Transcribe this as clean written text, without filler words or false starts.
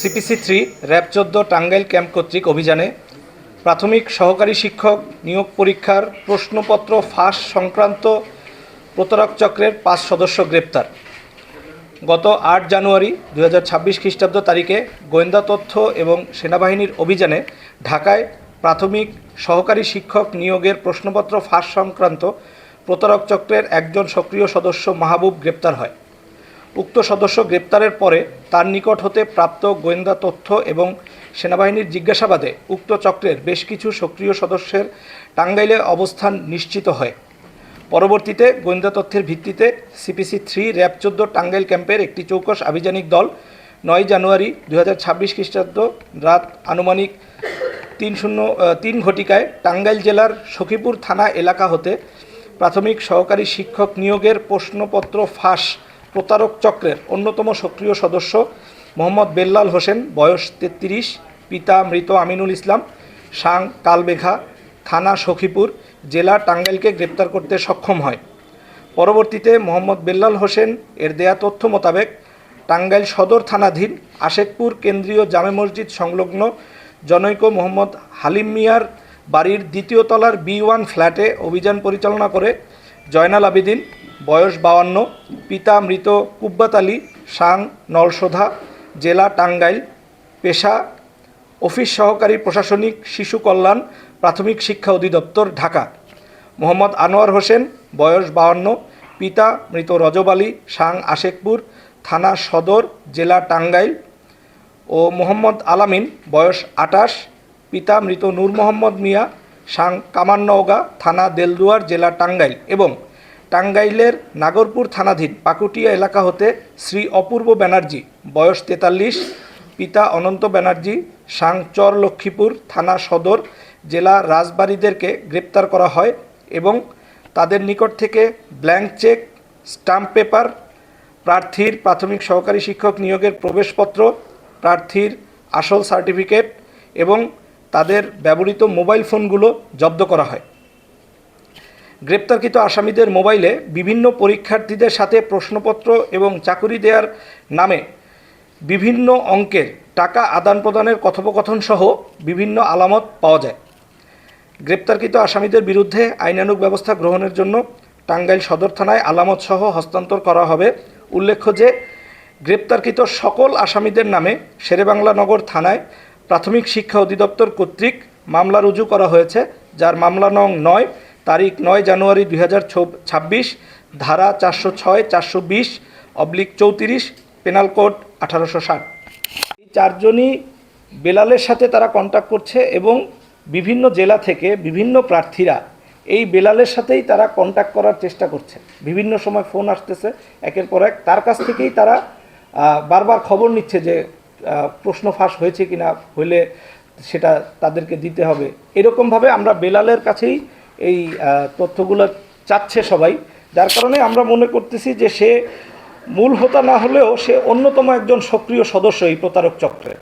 CPC-3 RAB 14 Tangail camp কর্তৃক অভিযানে প্রাথমিক সহকারী শিক্ষক নিয়োগ পরীক্ষার প্রশ্নপত্র ফাঁস সংক্রান্ত প্রতারক চক্রের 5 সদস্য গ্রেপ্তার। গত 8 জানুয়ারি 2026 খ্রিস্টাব্দ তারিখে গোয়েন্দা তথ্য এবং সেনাবাহিনীর অভিযানে ঢাকায় প্রাথমিক সহকারী শিক্ষক নিয়োগের প্রশ্নপত্র ফাঁস সংক্রান্ত প্রতারক চক্রের একজন সক্রিয় সদস্য মাহবুব গ্রেপ্তার হয়। উক্ত সদস্য গ্রেপ্তারের পরে তার নিকট হতে প্রাপ্ত গোয়েন্দা তথ্য এবং সেনাবাহিনীর জিজ্ঞাসাবাদে উক্ত চক্রের বেশ কিছু সক্রিয় সদস্যের টাঙ্গাইলে অবস্থান নিশ্চিত হয়। পরবর্তীতে গোয়েন্দা তথ্যের ভিত্তিতে CPC-3 র্যাব 14 টাঙ্গাইল ক্যাম্পের একটি চৌকস আভিযানিক দল 9 জানুয়ারি 2026 খ্রিস্টাব্দ রাত আনুমানিক 3 ঘটিকায় টাঙ্গাইল জেলার সখীপুর থানা এলাকা হতে প্রাথমিক সহকারী শিক্ষক নিয়োগের প্রশ্নপত্র ফাঁস প্রতারক চক্রের অন্যতম সক্রিয় সদস্য মোহাম্মদ বেল্লাল হোসেন, বয়স 33, পিতা মৃত আমিনুল ইসলাম, সাং কালবেঘা, থানা সখীপুর, জেলা টাঙ্গাইলকে গ্রেপ্তার করতে সক্ষম হয়। পরবর্তীতে মোহাম্মদ বেল্লাল হোসেন এর দেয়া তথ্য মোতাবেক টাঙ্গাইল সদর থানাধীন আশেকপুর কেন্দ্রীয় জামে মসজিদ সংলগ্ন জনৈক মোহাম্মদ হালিম মিয়ার বাড়ির 2য় তলার B1 ফ্ল্যাটে অভিযান পরিচালনা করে জয়নাল আবেদিন, বয়স 52, পিতা মৃত কুব্বাত আলী, সাং নলসোধা, জেলা টাঙ্গাইল, পেশা অফিস সহকারী প্রশাসনিক শিশু কল্যাণ প্রাথমিক শিক্ষা অধিদপ্তর ঢাকা, মোহাম্মদ আনোয়ার হোসেন, বয়স 52, পিতা মৃত রজব আলী, সাং আশেকপুর, থানা সদর, জেলা টাঙ্গাইল ও মোহাম্মদ আলামিন, বয়স 28, পিতা মৃত নূর মোহাম্মদ মিয়া, সাং কামারনওগাঁ, থানা দেলদুয়ার, জেলা টাঙ্গাইল এবং টাঙ্গাইলের নাগরপুর থানাধীন পাকুটিয়া এলাকা হতে শ্রী অপূর্ব ব্যানার্জি, বয়স 43, পিতা অনন্ত ব্যানার্জি, সাং চর লক্ষ্মীপুর, থানা সদর, জেলা রাজবাড়ীদেরকে গ্রেপ্তার করা হয় এবং তাদের নিকট থেকে ব্ল্যাঙ্ক চেক, স্টাম্প পেপার, প্রার্থীর প্রাথমিক সহকারী শিক্ষক নিয়োগের প্রবেশপত্র, প্রার্থীর আসল সার্টিফিকেট এবং তাদের ব্যবহৃত মোবাইল ফোনগুলো জব্দ করা হয়। গ্রেপ্তারকৃত আসামিদের মোবাইলে বিভিন্ন পরীক্ষার্থীদের সাথে প্রশ্নপত্র এবং চাকুরি দেওয়ার নামে বিভিন্ন অঙ্কের টাকা আদান প্রদানের কথোপকথন সহ বিভিন্ন আলামত পাওয়া যায়। গ্রেপ্তারকৃত আসামিদের বিরুদ্ধে আইনানুগ ব্যবস্থা গ্রহণের জন্য টাঙ্গাইল সদর থানায় আলামত সহ হস্তান্তর করা হবে। উল্লেখ্য যে গ্রেপ্তারকৃত সকল আসামিদের নামে শেরেবাংলা নগর থানায় প্রাথমিক শিক্ষা অধিদপ্তর কর্তৃক মামলা রুজু করা হয়েছে, যার মামলা নং 9, তারিখ 9 জানুয়ারি 2026, ধারা 406, 420/34, পেনাল কোড 1860। এই 4 জনই বেলালের সাথে তারা কন্ট্যাক্ট করছে এবং বিভিন্ন জেলা থেকে বিভিন্ন প্রার্থীরা এই বেলালের সাথেই তারা কন্ট্যাক্ট করার চেষ্টা করছে। বিভিন্ন সময় ফোন আসতেছে একের পর এক, তার কাছ থেকেই তারা বারবার খবর নিচ্ছে যে প্রশ্ন ফাঁস হয়েছে কিনা, হইলে সেটা তাদেরকে দিতে হবে। এরকমভাবে আমরা বেলালের কাছেই এই তথ্যগুলো চাচ্ছে সবাই, যার কারণে আমরা মনে করতেছি যে সে মূল হোতা না হলেও সে অন্যতম একজন সক্রিয় সদস্য এই প্রতারক চক্রে।